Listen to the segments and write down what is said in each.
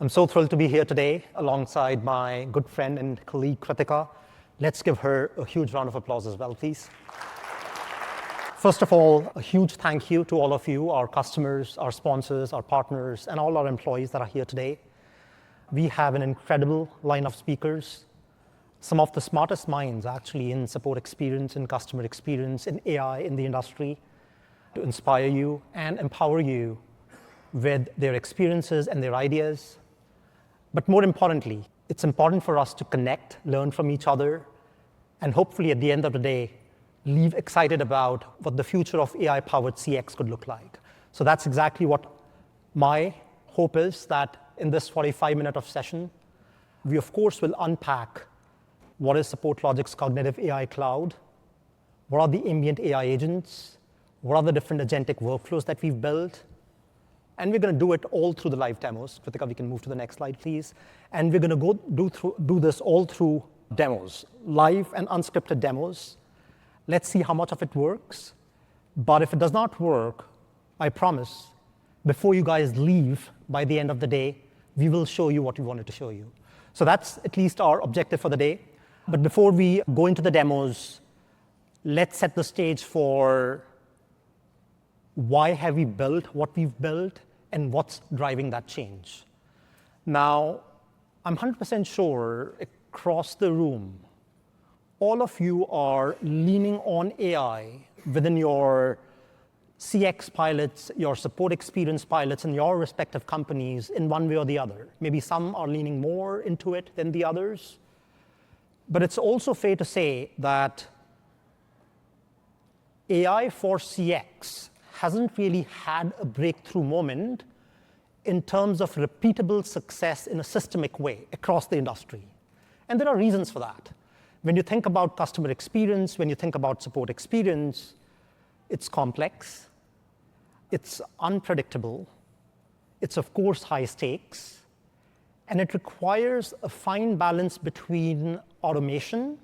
I'm so thrilled to be here today alongside my good friend and colleague, Kritika. Let's give her a huge round of applause as well, please. First of all, a huge thank you to all of you, our customers, our sponsors, our partners, and all our employees that are here today. We have an incredible line of speakers, some of the smartest minds actually in support experience, in customer experience, in AI in the industry, to inspire you and empower you with their experiences and their ideas. But more importantly, it's important for us to connect, learn from each other, and hopefully at the end of the day, leave excited about what the future of AI-powered CX could look like. So that's exactly what my hope is, that in this 45-minute of session, we of course will unpack what is SupportLogic's cognitive AI cloud, what are the ambient AI agents, what are the different agentic workflows that we've built, and we're going to do it all through the live demos. Kritika, we can move to the next slide, please. And we're going to go do this all through demos, live and unscripted demos. Let's see how much of it works. But if it does not work, I promise, before you guys leave by the end of the day, we will show you what we wanted to show you. So that's at least our objective for the day. But before we go into the demos, let's set the stage for why have we built what we've built and what's driving that change. Now, I'm 100% sure across the room, all of you are leaning on AI within your CX pilots, your support experience pilots in your respective companies in one way or the other. Maybe some are leaning more into it than the others. But it's also fair to say that AI for CX hasn't really had a breakthrough moment in terms of repeatable success in a systemic way across the industry. And there are reasons for that. When you think about customer experience, when you think about support experience, it's complex, it's unpredictable, it's of course high stakes, and it requires a fine balance between automation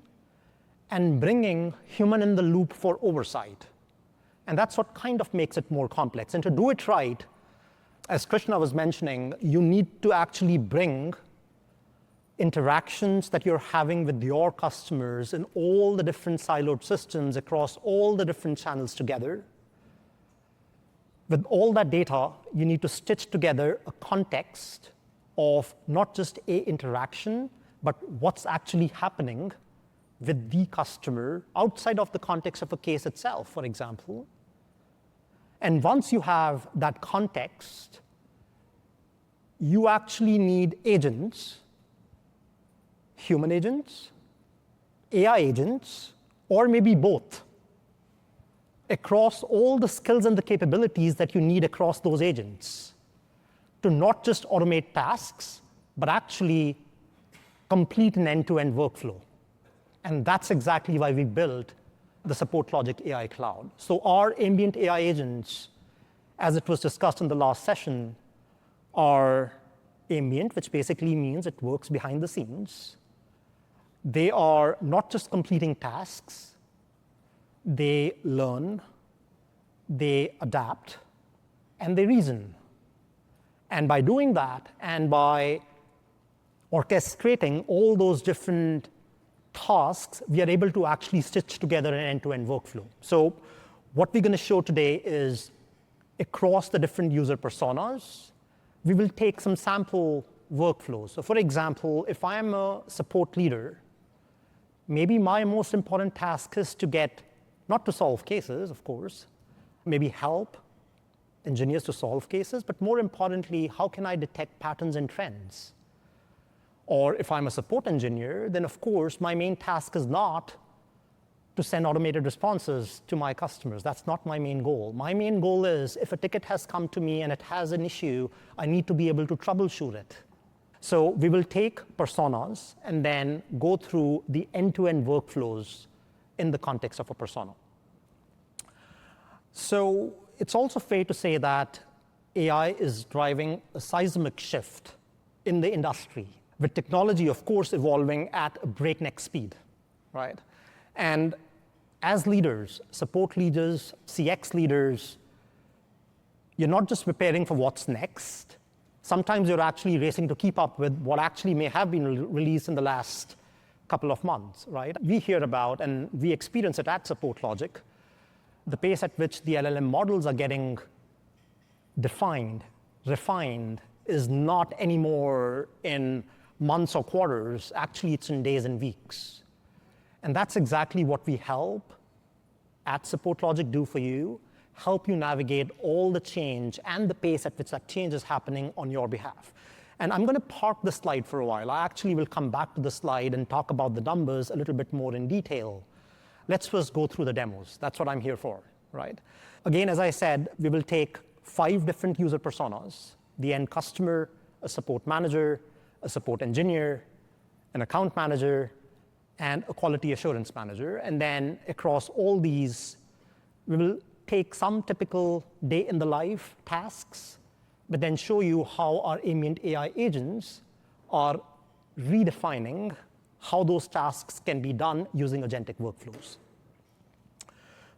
and bringing human in the loop for oversight. And that's what kind of makes it more complex. And to do it right, as Krishna was mentioning, you need to actually bring interactions that you're having with your customers in all the different siloed systems across all the different channels together. With all that data, you need to stitch together a context of not just an interaction, but what's actually happening with the customer outside of the context of a case itself, for example. And once you have that context, you actually need agents, human agents, AI agents, or maybe both, across all the skills and the capabilities that you need across those agents to not just automate tasks, but actually complete an end-to-end workflow. And that's exactly why we built the SupportLogic AI Cloud. So our ambient AI agents, as it was discussed in the last session, are ambient, which basically means it works behind the scenes. They are not just completing tasks, they learn, they adapt, and they reason. And by doing that, and by orchestrating all those different tasks, we are able to actually stitch together an end-to-end workflow. So what we're going to show today is across the different user personas, we will take some sample workflows. So for example, if I am a support leader, maybe my most important task is to get, not to solve cases, of course, maybe help engineers to solve cases, but more importantly, how can I detect patterns and trends? Or if I'm a support engineer, then of course, my main task is not to send automated responses to my customers. That's not my main goal. My main goal is if a ticket has come to me and it has an issue, I need to be able to troubleshoot it. So we will take personas and then go through the end-to-end workflows in the context of a persona. So it's also fair to say that AI is driving a seismic shift in the industry, with technology, of course, evolving at a breakneck speed, right? And as leaders, support leaders, CX leaders, you're not just preparing for what's next. Sometimes you're actually racing to keep up with what actually may have been released in the last couple of months, right? We hear about, and we experience it at SupportLogic, the pace at which the LLM models are getting defined, refined, is not anymore in months or quarters. Actually, it's in days and weeks. And that's exactly what we help at SupportLogic do for you, help you navigate all the change and the pace at which that change is happening on your behalf. And I'm going to park this slide for a while. I actually will come back to the slide and talk about the numbers a little bit more in detail. Let's first go through the demos. That's what I'm here for, right? Again, as I said, we will take 5 different user personas: the end customer, a support manager, a support engineer, an account manager, and a quality assurance manager. And then across all these, we will take some typical day in the life tasks, but then show you how our Ambient AI agents are redefining how those tasks can be done using agentic workflows.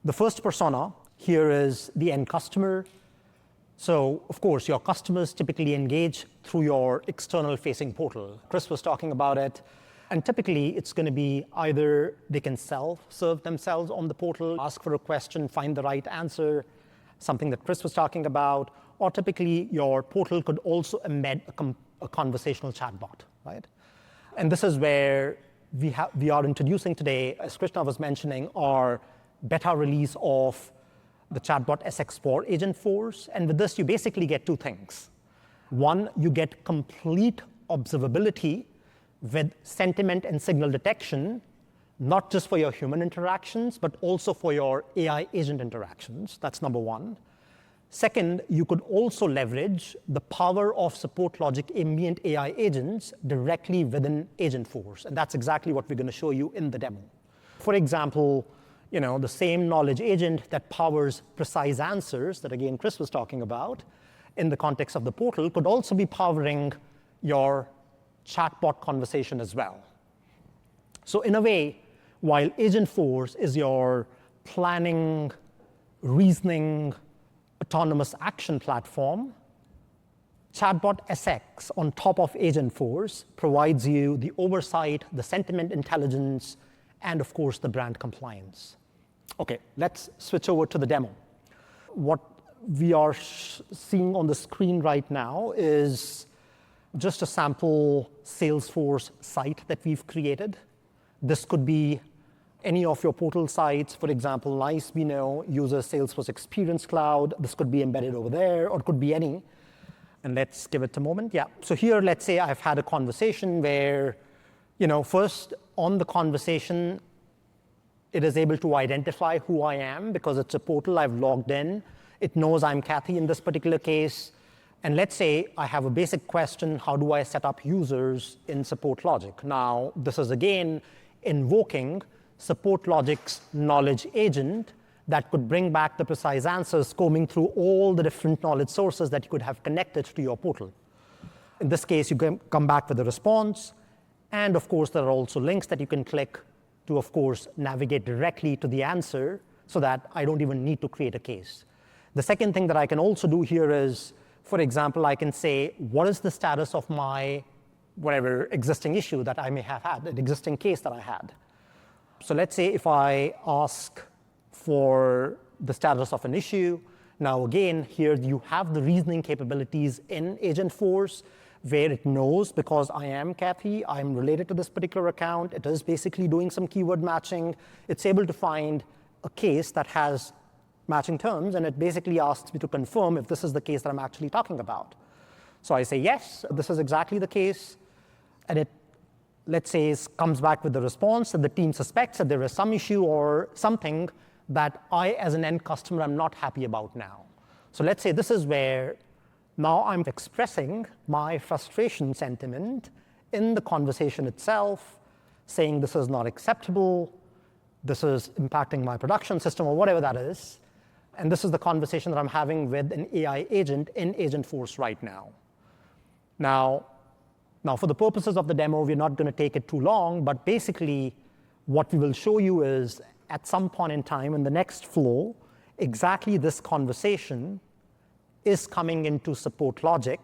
The first persona here is the end customer. So, of course, your customers typically engage through your external facing portal. Chris was talking about it. And typically, it's going to be either they can self-serve themselves on the portal, ask for a question, find the right answer, something that Chris was talking about, or typically your portal could also embed a conversational chatbot, right? And this is where we are introducing today, as Krishna was mentioning, our beta release of the Chatbot SX Agent Force. And with this, you basically get 2 things. One, you get complete observability with sentiment and signal detection, not just for your human interactions, but also for your AI agent interactions. That's number one. Second, you could also leverage the power of SupportLogic Ambient AI agents directly within Agent Force. And that's exactly what we're going to show you in the demo. For example, the same knowledge agent that powers precise answers that, again, Chris was talking about in the context of the portal could also be powering your chatbot conversation as well. So in a way, while Agent Force is your planning, reasoning, autonomous action platform, Chatbot SX on top of Agent Force provides you the oversight, the sentiment intelligence, and of course, the brand compliance. OK, let's switch over to the demo. What we are seeing on the screen right now is just a sample Salesforce site that we've created. This could be any of your portal sites. For example, NICE, we know, uses Salesforce Experience Cloud. This could be embedded over there, or it could be any. And let's give it a moment. Yeah. So here, let's say I've had a conversation where, first on the conversation, it is able to identify who I am because it's a portal. I've logged in. It knows I'm Kathy in this particular case. And let's say I have a basic question: how do I set up users in SupportLogic? Now, this is again invoking SupportLogic's knowledge agent that could bring back the precise answers, combing through all the different knowledge sources that you could have connected to your portal. In this case, you can come back with a response. And of course, there are also links that you can click to, of course, navigate directly to the answer so that I don't even need to create a case. The second thing that I can also do here is, for example, I can say, what is the status of my whatever existing issue that I may have had, an existing case that I had? So let's say if I ask for the status of an issue, now again, here you have the reasoning capabilities in Agent Force, where it knows, because I am Kathy, I'm related to this particular account, it is basically doing some keyword matching. It's able to find a case that has matching terms, and it basically asks me to confirm if this is the case that I'm actually talking about. So I say, yes, this is exactly the case. And it, let's say, comes back with the response that the team suspects that there is some issue or something that I, as an end customer, am not happy about now. So let's say this is where now I'm expressing my frustration sentiment in the conversation itself, saying this is not acceptable, this is impacting my production system, or whatever that is. And this is the conversation that I'm having with an AI agent in Agent Force right now. Now, for the purposes of the demo, we're not going to take it too long. But basically, what we will show you is, at some point in time in the next flow, exactly this conversation is coming into SupportLogic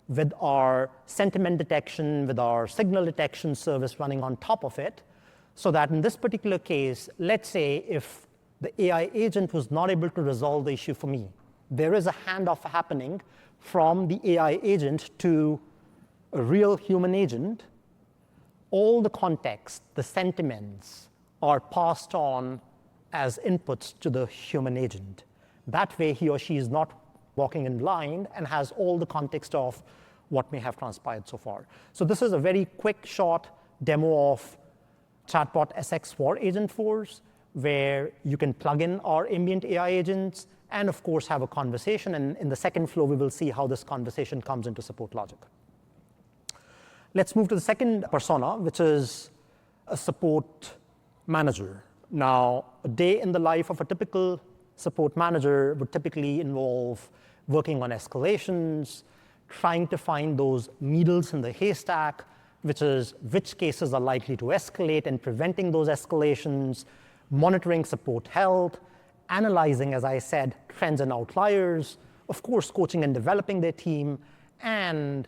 with our sentiment detection, with our signal detection service running on top of it, so that in this particular case, let's say if the AI agent was not able to resolve the issue for me, there is a handoff happening from the AI agent to a real human agent. All the context, the sentiments, are passed on as inputs to the human agent. That way, he or she is not walking in blind and has all the context of what may have transpired so far. So this is a very quick, short demo of Chatbot SX Agent Force, where you can plug in our ambient AI agents and, of course, have a conversation. And in the second flow, we will see how this conversation comes into SupportLogic. Let's move to the second persona, which is a support manager. Now, a day in the life of a typical support manager would typically involve working on escalations, trying to find those needles in the haystack, which is which cases are likely to escalate and preventing those escalations, monitoring support health, analyzing, as I said, trends and outliers, of course, coaching and developing their team, and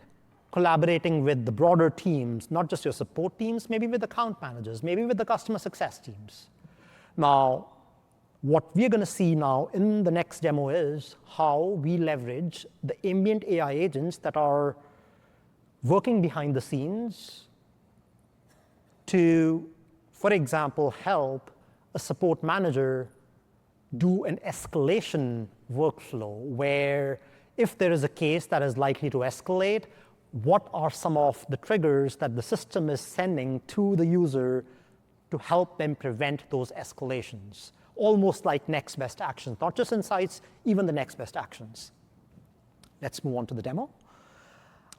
collaborating with the broader teams, not just your support teams, maybe with account managers, maybe with the customer success teams. Now, what we're going to see now in the next demo is how we leverage the ambient AI agents that are working behind the scenes to, for example, help a support manager do an escalation workflow where if there is a case that is likely to escalate, what are some of the triggers that the system is sending to the user to help them prevent those escalations? Almost like next best actions, not just insights, even the next best actions. Let's move on to the demo.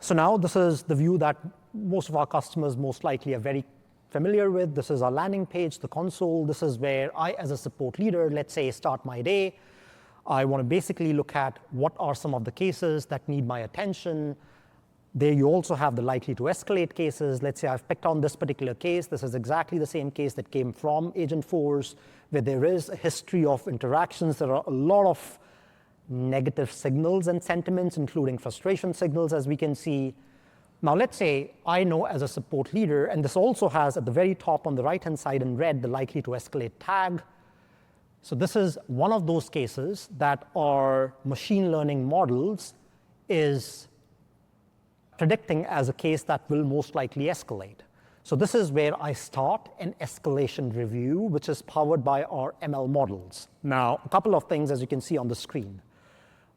So now this is the view that most of our customers most likely are very familiar with. This is our landing page, the console. This is where I, as a support leader, let's say, start my day. I want to basically look at what are some of the cases that need my attention. There you also have the likely to escalate cases. Let's say I've picked on this particular case. This is exactly the same case that came from Agent Force, where there is a history of interactions. There are a lot of negative signals and sentiments, including frustration signals, as we can see. Now, let's say I know as a support leader, and this also has at the very top on the right-hand side in red, the likely to escalate tag. So this is one of those cases that our machine learning models is predicting as a case that will most likely escalate. So this is where I start an escalation review, which is powered by our ML models. Now, a couple of things, as you can see on the screen.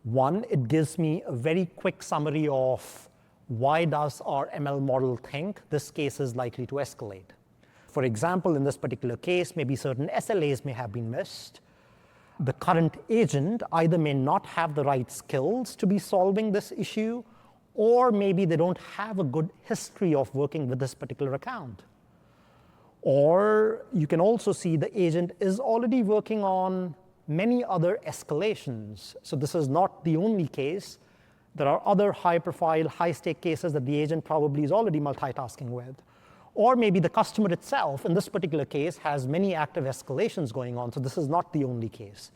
One, it gives me a very quick summary of why does our ML model think this case is likely to escalate. For example, in this particular case, maybe certain SLAs may have been missed. The current agent either may not have the right skills to be solving this issue, or maybe they don't have a good history of working with this particular account. Or you can also see the agent is already working on many other escalations. So this is not the only case. There are other high-profile, high-stake cases that the agent probably is already multitasking with. Or maybe the customer itself, in this particular case, has many active escalations going on. So this is not the only case.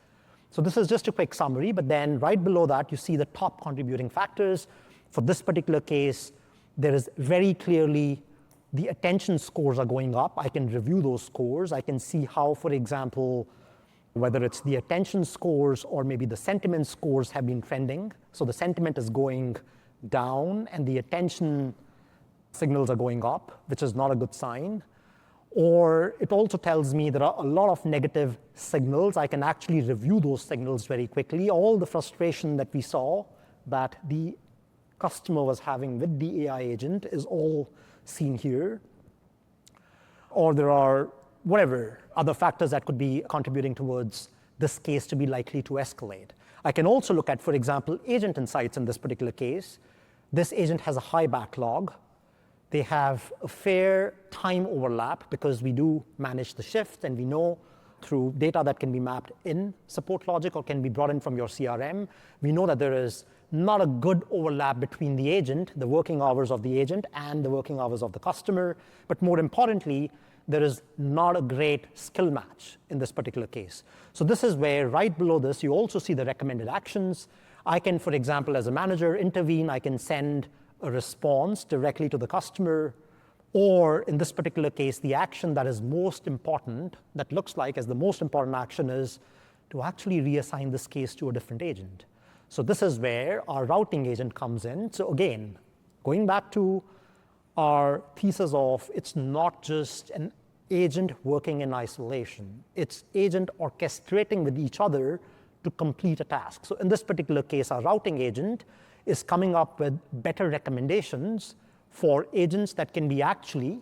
So this is just a quick summary. But then right below that, you see the top contributing factors. For this particular case, there is very clearly the attention scores are going up. I can review those scores. I can see how, for example, whether it's the attention scores or maybe the sentiment scores have been trending. So the sentiment is going down and the attention signals are going up, which is not a good sign. Or it also tells me there are a lot of negative signals. I can actually review those signals very quickly. All the frustration that we saw that the customer was having with the AI agent is all seen here. Or there are whatever other factors that could be contributing towards this case to be likely to escalate. I can also look at, for example, agent insights in this particular case. This agent has a high backlog. They have a fair time overlap because we do manage the shift, and we know through data that can be mapped in SupportLogic or can be brought in from your CRM, we know that there is not a good overlap between the agent, the working hours of the agent, and the working hours of the customer. But more importantly, there is not a great skill match in this particular case. So this is where right below this, you also see the recommended actions. I can, for example, as a manager, intervene. I can send a response directly to the customer, or in this particular case, the action that is most important, that looks like as the most important action is to actually reassign this case to a different agent. So this is where our routing agent comes in. So again, going back to our thesis of it's not just an agent working in isolation. It's agent orchestrating with each other to complete a task. So in this particular case, our routing agent is coming up with better recommendations for agents that can be actually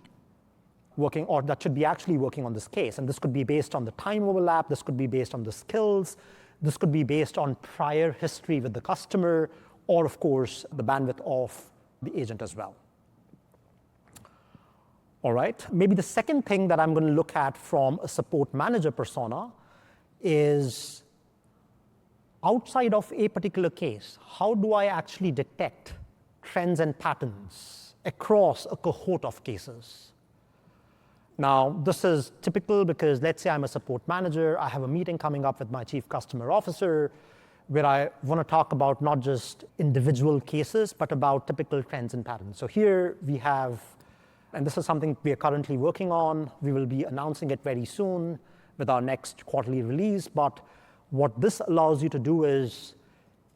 working, or that should be actually working on this case. And this could be based on the time overlap. This could be based on the skills. This could be based on prior history with the customer, or of course, the bandwidth of the agent as well. All right, maybe the second thing that I'm going to look at from a support manager persona is outside of a particular case, how do I actually detect trends and patterns across a cohort of cases? Now, this is typical because let's say I'm a support manager. I have a meeting coming up with my chief customer officer where I want to talk about not just individual cases, but about typical trends and patterns. So here we have, and this is something we are currently working on. We will be announcing it very soon with our next quarterly release. But what this allows you to do is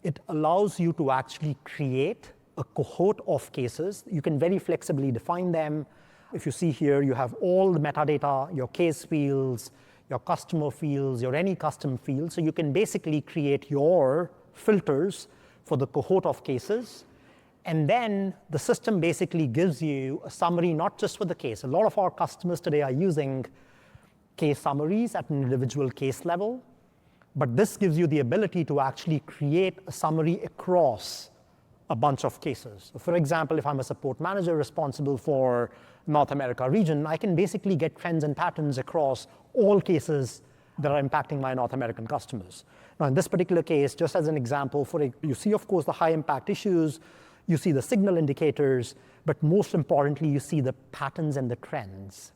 it allows you to actually create a cohort of cases. You can very flexibly define them. If you see here, you have all the metadata, your case fields, your customer fields, your any custom fields. So you can basically create your filters for the cohort of cases. And then the system basically gives you a summary, not just for the case. A lot of our customers today are using case summaries at an individual case level. But this gives you the ability to actually create a summary across a bunch of cases. So for example, if I'm a support manager responsible for North America region, I can basically get trends and patterns across all cases that are impacting my North American customers. Now, in this particular case, just as an example, you see, of course, the high impact issues, you see the signal indicators, but most importantly, you see the patterns and the trends.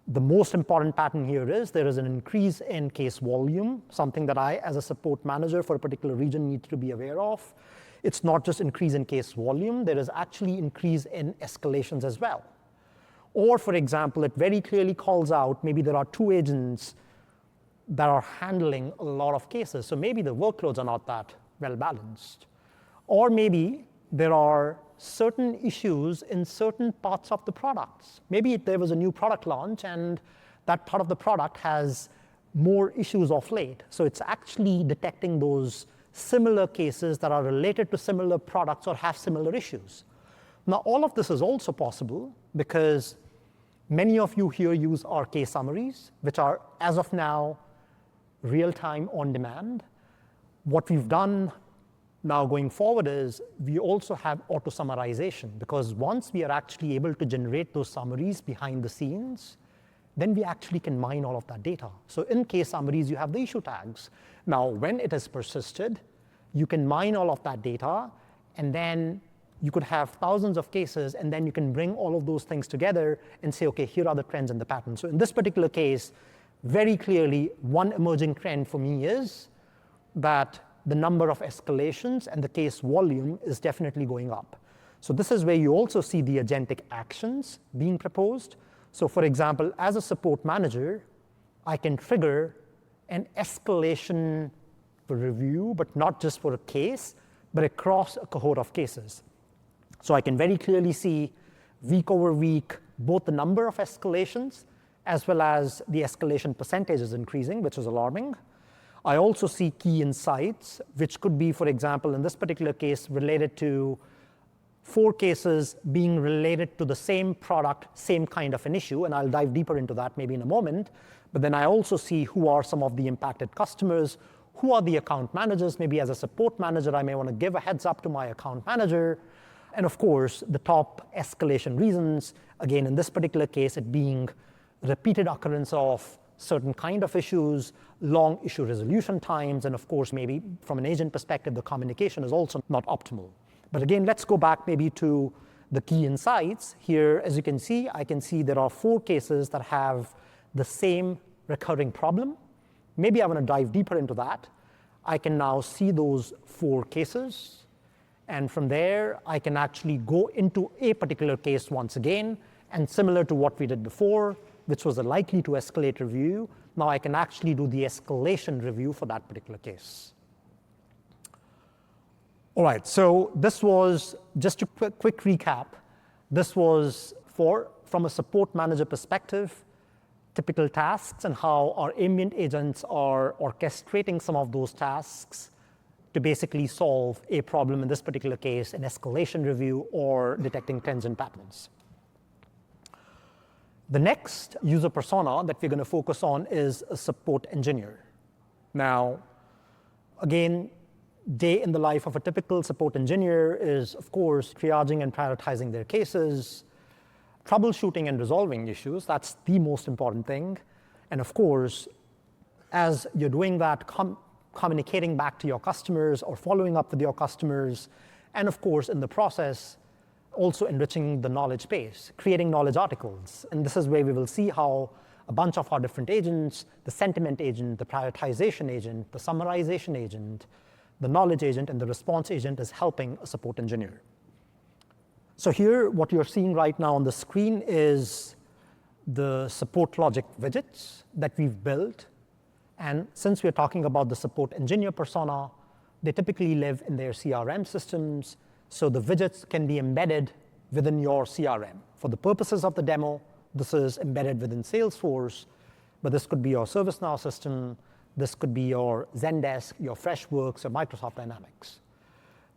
The most important pattern here is there is an increase in case volume, something that I, as a support manager for a particular region, need to be aware of. It's not just increase in case volume, there is actually increase in escalations as well. Or for example, it very clearly calls out maybe there are two agents that are handling a lot of cases. So maybe the workloads are not that well balanced. Or maybe there are certain issues in certain parts of the products. Maybe there was a new product launch and that part of the product has more issues of late. So it's actually detecting those similar cases that are related to similar products or have similar issues. Now, all of this is also possible because many of you here use our case summaries, which are, as of now, real-time on demand. What we've done now going forward is we also have auto-summarization, because once we are actually able to generate those summaries behind the scenes, then we actually can mine all of that data. So in case summaries, you have the issue tags. Now, when it is persisted, you can mine all of that data, and then you could have thousands of cases, and then you can bring all of those things together and say, OK, here are the trends and the patterns. So in this particular case, very clearly, one emerging trend for me is that the number of escalations and the case volume is definitely going up. So this is where you also see the agentic actions being proposed. So for example, as a support manager, I can trigger an escalation for review, but not just for a case, but across a cohort of cases. So I can very clearly see week over week, both the number of escalations as well as the escalation percentage is increasing, which is alarming. I also see key insights, which could be, for example, in this particular case, related to 4 cases being related to the same product, same kind of an issue, and I'll dive deeper into that maybe in a moment. But then I also see who are some of the impacted customers, who are the account managers. Maybe as a support manager, I may want to give a heads up to my account manager. And of course, the top escalation reasons, again, in this particular case, it being repeated occurrence of certain kind of issues, long issue resolution times, and of course, maybe from an agent perspective, the communication is also not optimal. But again, let's go back maybe to the key insights. Here, as you can see, I can see there are 4 cases that have the same recurring problem. Maybe I want to dive deeper into that. I can now see those 4 cases. And from there, I can actually go into a particular case once again. And similar to what we did before, which was a likely to escalate review, now I can actually do the escalation review for that particular case. All right, so this was just a quick recap. This was from a support manager perspective, typical tasks and how our ambient agents are orchestrating some of those tasks to basically solve a problem, in this particular case, an escalation review or detecting trends and patterns. The next user persona that we're going to focus on is a support engineer. Now, again, day in the life of a typical support engineer is, of course, triaging and prioritizing their cases, troubleshooting and resolving issues. That's the most important thing. And of course, as you're doing that, communicating back to your customers or following up with your customers, and of course, in the process, also enriching the knowledge base, creating knowledge articles. And this is where we will see how a bunch of our different agents, the sentiment agent, the prioritization agent, the summarization agent, the knowledge agent, and the response agent is helping a support engineer. So here, what you're seeing right now on the screen is the SupportLogic widgets that we've built. And since we're talking about the support engineer persona, they typically live in their CRM systems. So the widgets can be embedded within your CRM. For the purposes of the demo, this is embedded within Salesforce, but this could be your ServiceNow system. This could be your Zendesk, your Freshworks, or Microsoft Dynamics.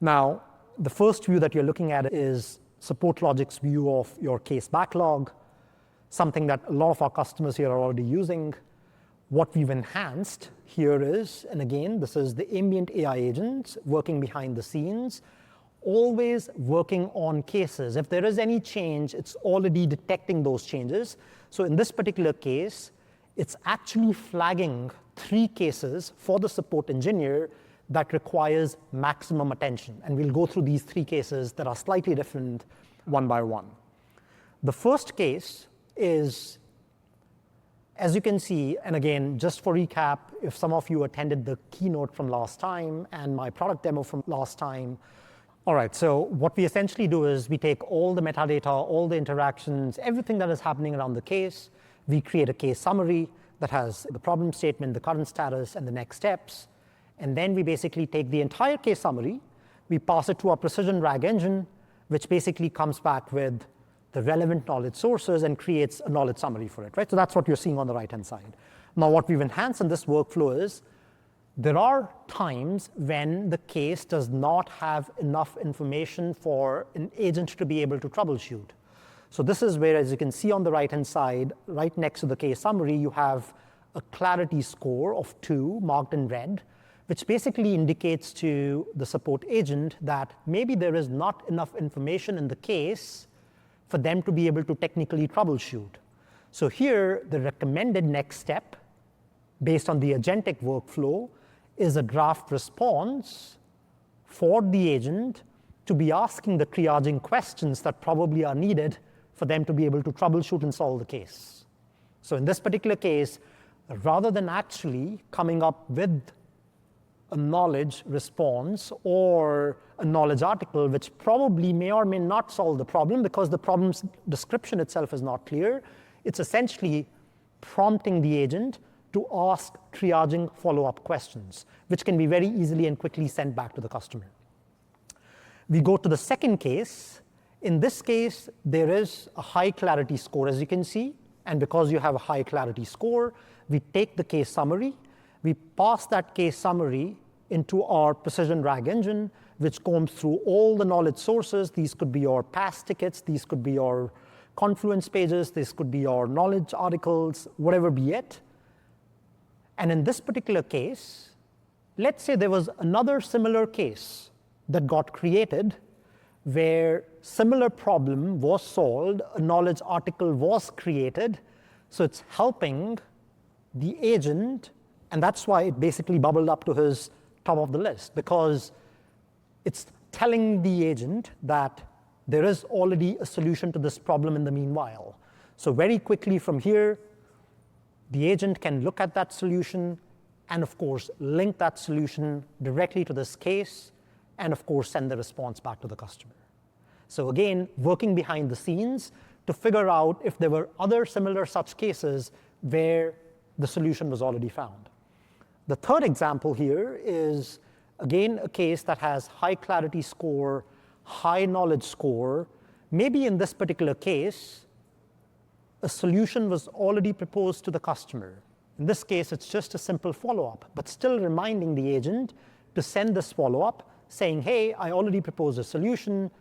Now, the first view that you're looking at is SupportLogic's view of your case backlog, something that a lot of our customers here are already using. What we've enhanced here is, and again, this is the ambient AI agents working behind the scenes, always working on cases. If there is any change, it's already detecting those changes. So in this particular case, it's actually flagging 3 cases for the support engineer that requires maximum attention. And we'll go through these 3 cases that are slightly different one by one. The first case is, as you can see, and again, just for recap, if some of you attended the keynote from last time and my product demo from last time, all right, so what we essentially do is we take all the metadata, all the interactions, everything that is happening around the case. We create a case summary that has the problem statement, the current status, and the next steps. And then we basically take the entire case summary, we pass it to our precision RAG engine, which basically comes back with the relevant knowledge sources and creates a knowledge summary for it, right? So that's what you're seeing on the right-hand side. Now, what we've enhanced in this workflow is there are times when the case does not have enough information for an agent to be able to troubleshoot. So this is where, as you can see on the right-hand side, right next to the case summary, you have a clarity score of 2 marked in red, which basically indicates to the support agent that maybe there is not enough information in the case for them to be able to technically troubleshoot. So here, the recommended next step, based on the agentic workflow, is a draft response for the agent to be asking the triaging questions that probably are needed for them to be able to troubleshoot and solve the case. So in this particular case, rather than actually coming up with a knowledge response or a knowledge article, which probably may or may not solve the problem because the problem's description itself is not clear, it's essentially prompting the agent to ask triaging follow-up questions, which can be very easily and quickly sent back to the customer. We go to the second case. In this case, there is a high clarity score, as you can see. And because you have a high clarity score, we take the case summary, we pass that case summary into our precision RAG engine, which combs through all the knowledge sources. These could be your past tickets, these could be your Confluence pages, this could be your knowledge articles, whatever be it. And in this particular case, let's say there was another similar case that got created where similar problem was solved, a knowledge article was created. So it's helping the agent, and that's why it basically bubbled up to his top of the list, because it's telling the agent that there is already a solution to this problem in the meanwhile. So very quickly from here, the agent can look at that solution and, of course, link that solution directly to this case and of course, send the response back to the customer. So again, working behind the scenes to figure out if there were other similar such cases where the solution was already found. The third example here is, again, a case that has high clarity score, high knowledge score. Maybe in this particular case, a solution was already proposed to the customer. In this case, it's just a simple follow-up, but still reminding the agent to send this follow-up saying, hey, I already proposed a solution.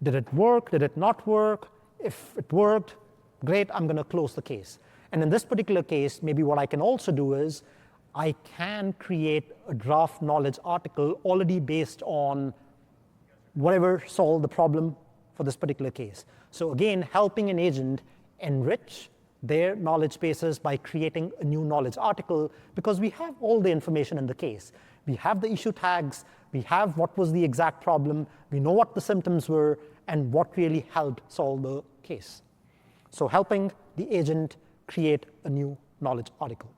Did it work? Did it not work? If it worked, great, I'm going to close the case. And in this particular case, maybe what I can also do is I can create a draft knowledge article already based on whatever solved the problem for this particular case. So again, helping an agent enrich their knowledge bases by creating a new knowledge article, because we have all the information in the case. We have the issue tags, we have what was the exact problem, we know what the symptoms were, and what really helped solve the case. So helping the agent create a new knowledge article.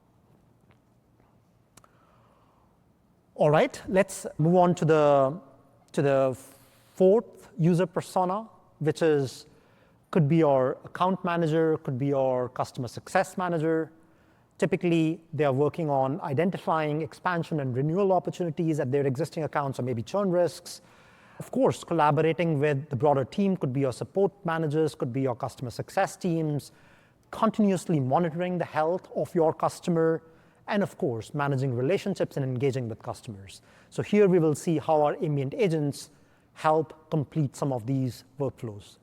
All right, let's move on to the fourth user persona, which could be your account manager, could be your customer success manager. Typically, they are working on identifying expansion and renewal opportunities at their existing accounts or maybe churn risks. Of course, collaborating with the broader team could be your support managers, could be your customer success teams, continuously monitoring the health of your customer, and of course, managing relationships and engaging with customers. So here we will see how our ambient agents help complete some of these workflows.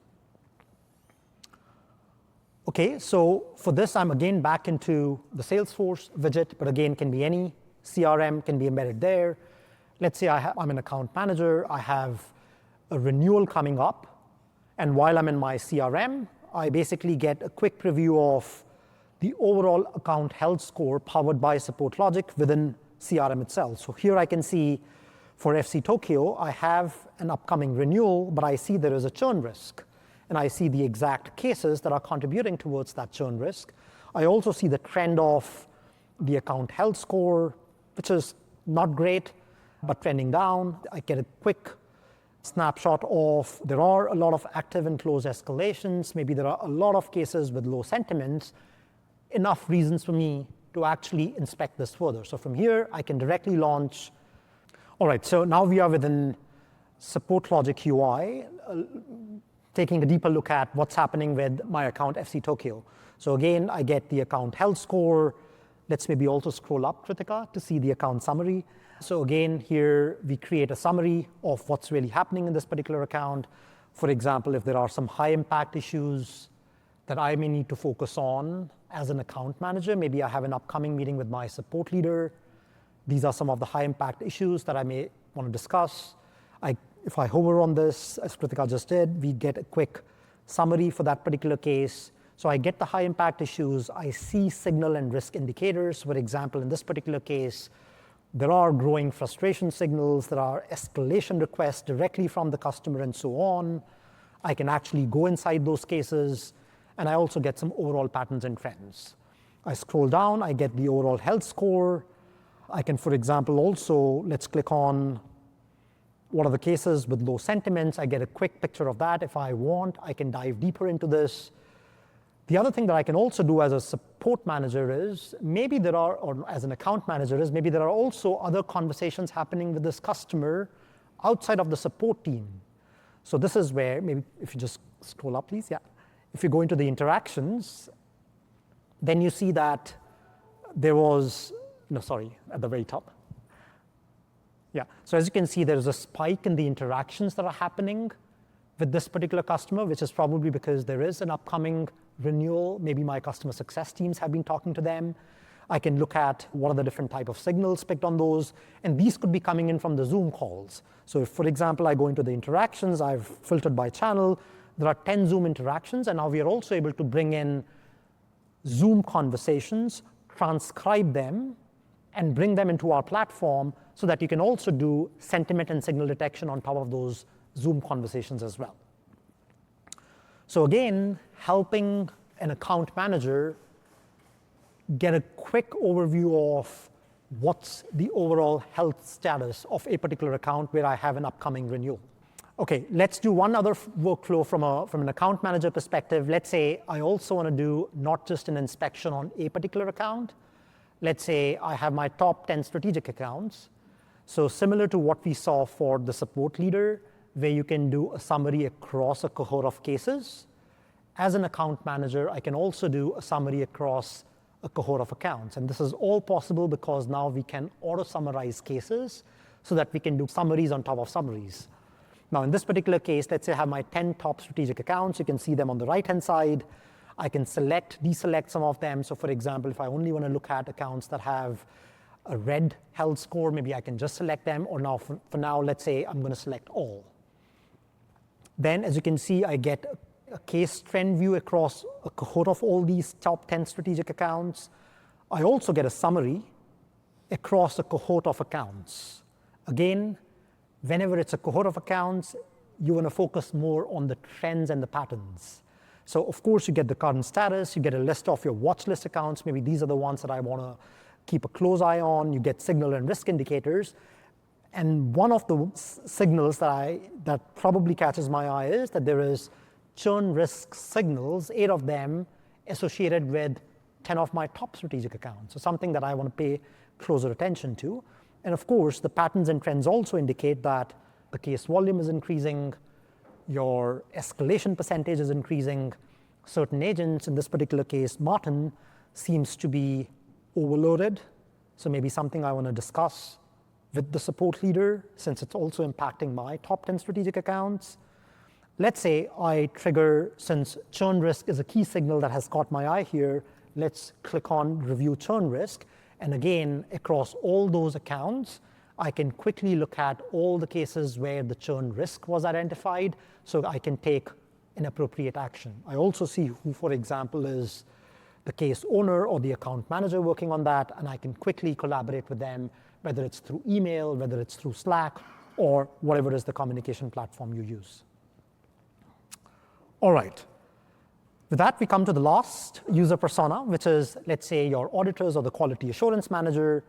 Okay, so for this, I'm again back into the Salesforce widget, but again, can be any CRM, can be embedded there. Let's say I'm an account manager, I have a renewal coming up, and while I'm in my CRM, I basically get a quick preview of the overall account health score powered by SupportLogic within CRM itself. So here I can see for FC Tokyo, I have an upcoming renewal, but I see there is a churn risk. And I see the exact cases that are contributing towards that churn risk. I also see the trend of the account health score, which is not great, but trending down. I get a quick snapshot of there are a lot of active and closed escalations. Maybe there are a lot of cases with low sentiments. Enough reasons for me to actually inspect this further. So from here, I can directly launch. All right, so now we are within SupportLogic UI, taking a deeper look at what's happening with my account FC Tokyo. So again, I get the account health score. Let's maybe also scroll up, Kritika, to see the account summary. So again, here we create a summary of what's really happening in this particular account. For example, if there are some high impact issues that I may need to focus on as an account manager, maybe I have an upcoming meeting with my support leader. These are some of the high impact issues that I may want to discuss. If I hover on this, as Kritika just did, we get a quick summary for that particular case. So I get the high impact issues. I see signal and risk indicators. For example, in this particular case, there are growing frustration signals. There are escalation requests directly from the customer and so on. I can actually go inside those cases. And I also get some overall patterns and trends. I scroll down. I get the overall health score. I can, for example, also, let's click on what are the cases with low sentiments. I get a quick picture of that. If I want, I can dive deeper into this. The other thing that I can also do as a support manager is maybe there are, or as an account manager is, maybe there are also other conversations happening with this customer outside of the support team. So this is where, maybe if you just scroll up, please, yeah. If you go into the interactions, then you see that there was, at the very top. Yeah, so as you can see, there's a spike in the interactions that are happening with this particular customer, which is probably because there is an upcoming renewal. Maybe my customer success teams have been talking to them. I can look at what are the different type of signals picked on those, and these could be coming in from the Zoom calls. So if, for example, I go into the interactions, I've filtered by channel, there are 10 Zoom interactions, and now we are also able to bring in Zoom conversations, transcribe them, and bring them into our platform so that you can also do sentiment and signal detection on top of those Zoom conversations as well. So again, helping an account manager get a quick overview of what's the overall health status of a particular account where I have an upcoming renewal. Okay, let's do one other workflow from an account manager perspective. Let's say I also want to do not just an inspection on a particular account. Let's say I have my top 10 strategic accounts. So similar to what we saw for the support leader, where you can do a summary across a cohort of cases. As an account manager, I can also do a summary across a cohort of accounts. And this is all possible because now we can auto-summarize cases so that we can do summaries on top of summaries. Now, in this particular case, let's say I have my 10 top strategic accounts. You can see them on the right-hand side. I can select, deselect some of them. So for example, if I only want to look at accounts that have a red health score, maybe I can just select them. Or now, for now, let's say I'm going to select all. Then, as you can see, I get a case trend view across a cohort of all these top 10 strategic accounts. I also get a summary across a cohort of accounts. Again, whenever it's a cohort of accounts, you want to focus more on the trends and the patterns. So of course, you get the current status, you get a list of your watch list accounts. Maybe these are the ones that I want to keep a close eye on. You get signal and risk indicators. And one of the signals that probably catches my eye is that there is churn risk signals, 8 of them associated with 10 of my top strategic accounts. So something that I want to pay closer attention to. And of course, the patterns and trends also indicate that the case volume is increasing, your escalation percentage is increasing. Certain agents, in this particular case, Martin, seems to be overloaded. So maybe something I want to discuss with the support leader, since it's also impacting my top 10 strategic accounts. Let's say I trigger, since churn risk is a key signal that has caught my eye here, let's click on review churn risk. And again, across all those accounts, I can quickly look at all the cases where the churn risk was identified so I can take an appropriate action. I also see who, for example, is the case owner or the account manager working on that, and I can quickly collaborate with them, whether it's through email, whether it's through Slack, or whatever is the communication platform you use. All right. With that, we come to the last user persona, which is, let's say, your auditors or the quality assurance manager.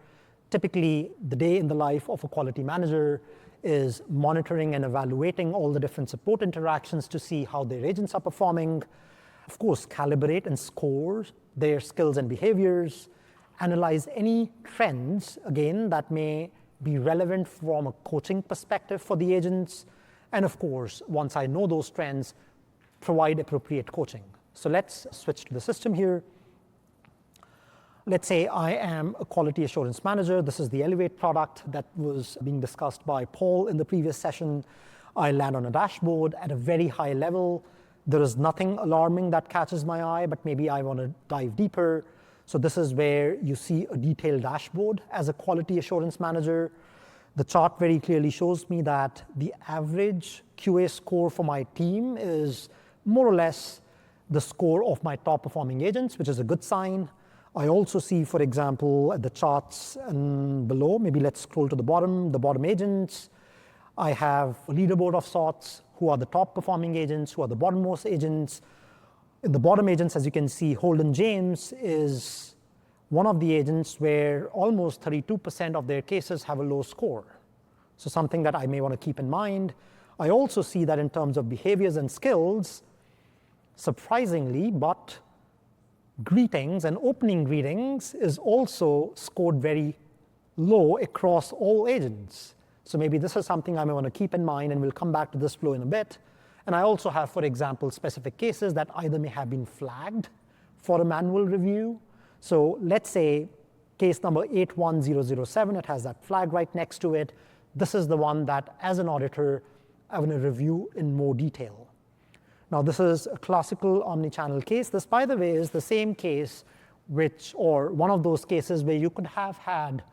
Typically, the day in the life of a quality manager is monitoring and evaluating all the different support interactions to see how their agents are performing. Of course, calibrate and score their skills and behaviors, analyze any trends, again, that may be relevant from a coaching perspective for the agents. And of course, once I know those trends, provide appropriate coaching. So let's switch to the system here. Let's say I am a quality assurance manager. This is the Elevate product that was being discussed by Paul in the previous session. I land on a dashboard at a very high level. There is nothing alarming that catches my eye, but maybe I want to dive deeper. So this is where you see a detailed dashboard as a quality assurance manager. The chart very clearly shows me that the average QA score for my team is more or less the score of my top performing agents, which is a good sign. I also see, for example, at the charts and below, maybe let's scroll to the bottom agents. I have a leaderboard of sorts. Who are the top performing agents? Who are the bottommost agents? In the bottom agents, as you can see, Holden James is one of the agents where almost 32% of their cases have a low score. So something that I may want to keep in mind. I also see that in terms of behaviors and skills, surprisingly, but greetings and opening greetings is also scored very low across all agents. So maybe this is something I may want to keep in mind, and we'll come back to this flow in a bit. And I also have, for example, specific cases that either may have been flagged for a manual review. So let's say case number 81007, it has that flag right next to it. This is the one that, as an auditor, I want to review in more detail. Now, this is a classical omnichannel case. This, by the way, is the same case or one of those cases where you could have had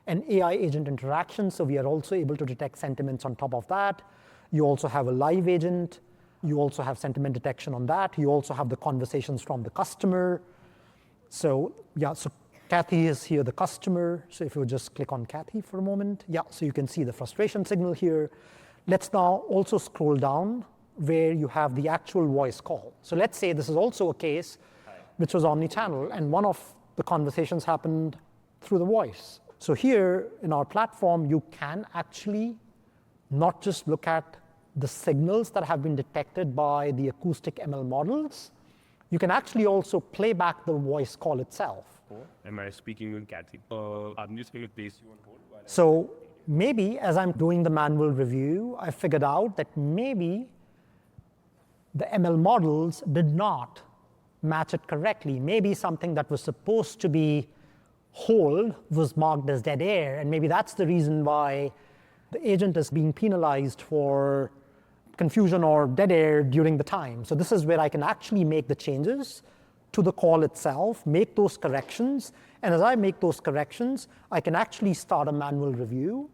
an AI agent interaction. So we are also able to detect sentiments on top of that. You also have a live agent. You also have sentiment detection on that. You also have the conversations from the customer. So yeah, so Kathy is here, the customer. So if you would just click on Kathy for a moment. Yeah, so you can see the frustration signal here. Let's now also scroll down where you have the actual voice call. So let's say this is also a case which was omnichannel, and one of the conversations happened through the voice. So here in our platform, you can actually not just look at the signals that have been detected by the acoustic ML models, you can actually also play back the voice call itself. Am I speaking with Kathy? I'm just going to place you on hold. So maybe as I'm doing the manual review, I figured out that maybe the ML models did not match it correctly. Maybe something that was supposed to be hold was marked as dead air, and maybe that's the reason why the agent is being penalized for confusion or dead air during the time. So this is where I can actually make the changes to the call itself, make those corrections, and as I make those corrections, I can actually start a manual review,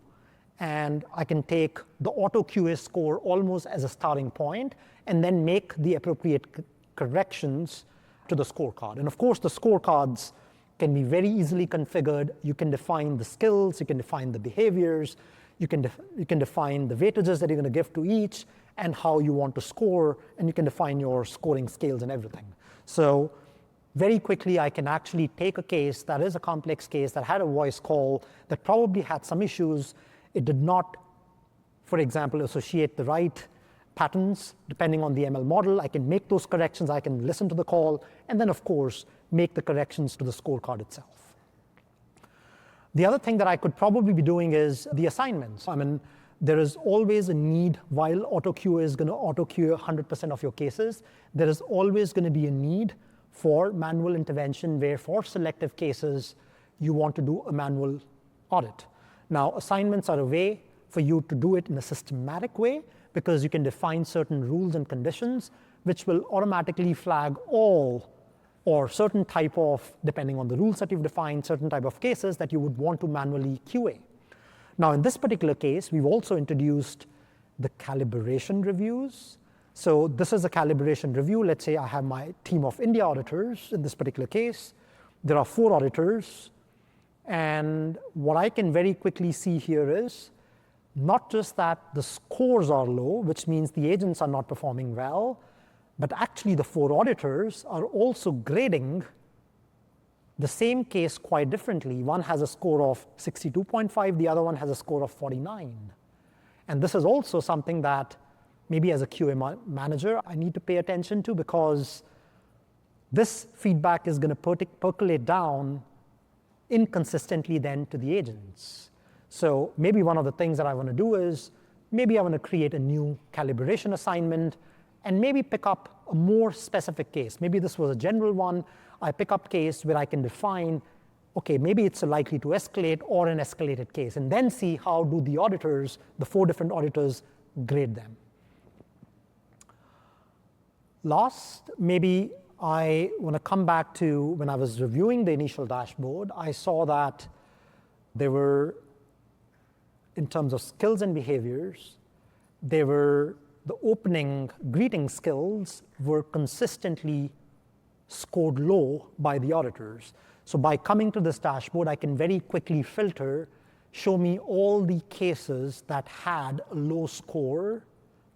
and I can take the auto QA score almost as a starting point, and then make the appropriate corrections to the scorecard. And of course, the scorecards can be very easily configured. You can define the skills, you can define the behaviors, you can define the weightages that you're going to give to each, and how you want to score, and you can define your scoring scales and everything. So very quickly, I can actually take a case that is a complex case that had a voice call that probably had some issues. It did not, for example, associate the right patterns depending on the ML model. I can make those corrections, I can listen to the call, and then of course, make the corrections to the scorecard itself. The other thing that I could probably be doing is the assignments. I mean, there is always a need, while AutoQA is going to AutoQA 100% of your cases, there is always going to be a need for manual intervention where for selective cases, you want to do a manual audit. Now, assignments are a way for you to do it in a systematic way because you can define certain rules and conditions which will automatically flag all or certain type of, depending on the rules that you've defined, certain type of cases that you would want to manually QA. Now, in this particular case, we've also introduced the calibration reviews. So this is a calibration review. Let's say I have my team of India auditors in this particular case. There are 4 auditors. And what I can very quickly see here is not just that the scores are low, which means the agents are not performing well, but actually the 4 auditors are also grading the same case quite differently. One has a score of 62.5, the other one has a score of 49. And this is also something that maybe as a QA manager, I need to pay attention to because this feedback is going to percolate down inconsistently then to the agents. So maybe one of the things that I want to do is maybe I want to create a new calibration assignment and maybe pick up a more specific case. Maybe this was a general one. I pick up case where I can define, okay, maybe it's likely to escalate or an escalated case, and then see how do the auditors, the 4 different auditors, grade them. Last, maybe I want to come back to when I was reviewing the initial dashboard, I saw that there were, in terms of skills and behaviors, there were the opening greeting skills were consistently scored low by the auditors. So by coming to this dashboard, I can very quickly filter, show me all the cases that had a low score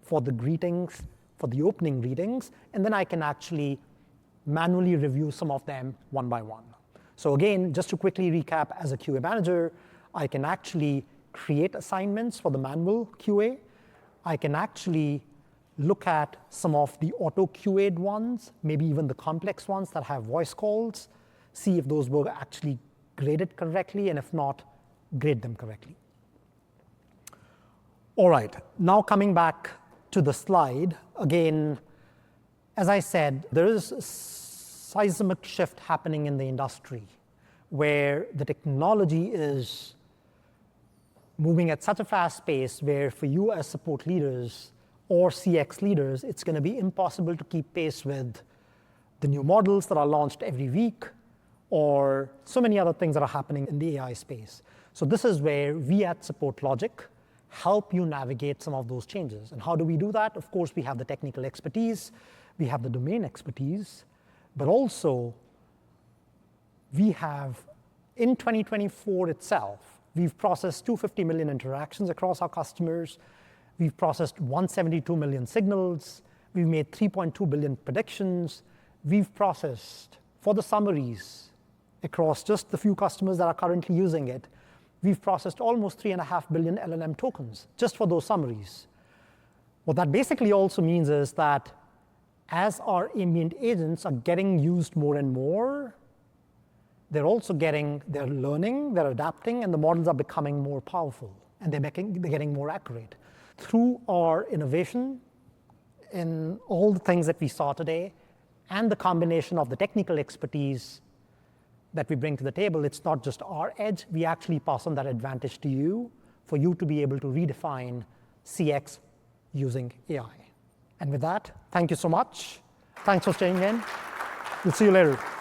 for the greetings, for the opening greetings, and then I can actually manually review some of them one by one. So again, just to quickly recap, as a QA manager, I can actually create assignments for the manual QA. I can actually look at some of the auto-QA'd ones, maybe even the complex ones that have voice calls, see if those were actually graded correctly, and if not, grade them correctly. All right, now coming back to the slide, again, as I said, there is a seismic shift happening in the industry where the technology is moving at such a fast pace where for you as support leaders or CX leaders, it's going to be impossible to keep pace with the new models that are launched every week or so many other things that are happening in the AI space. So this is where we at SupportLogic help you navigate some of those changes. And how do we do that? Of course, we have the technical expertise, we have the domain expertise, but also we have, in 2024 itself, we've processed 250 million interactions across our customers. We've processed 172 million signals. We've made 3.2 billion predictions. We've processed, for the summaries, across just the few customers that are currently using it, we've processed almost 3.5 billion LLM tokens just for those summaries. What that basically also means is that as our ambient agents are getting used more and more, they're learning, they're adapting, and the models are becoming more powerful, and they're getting more accurate. Through our innovation in all the things that we saw today, and the combination of the technical expertise that we bring to the table, it's not just our edge. We actually pass on that advantage to you for you to be able to redefine CX using AI. And with that, thank you so much. Thanks for staying in. We'll see you later.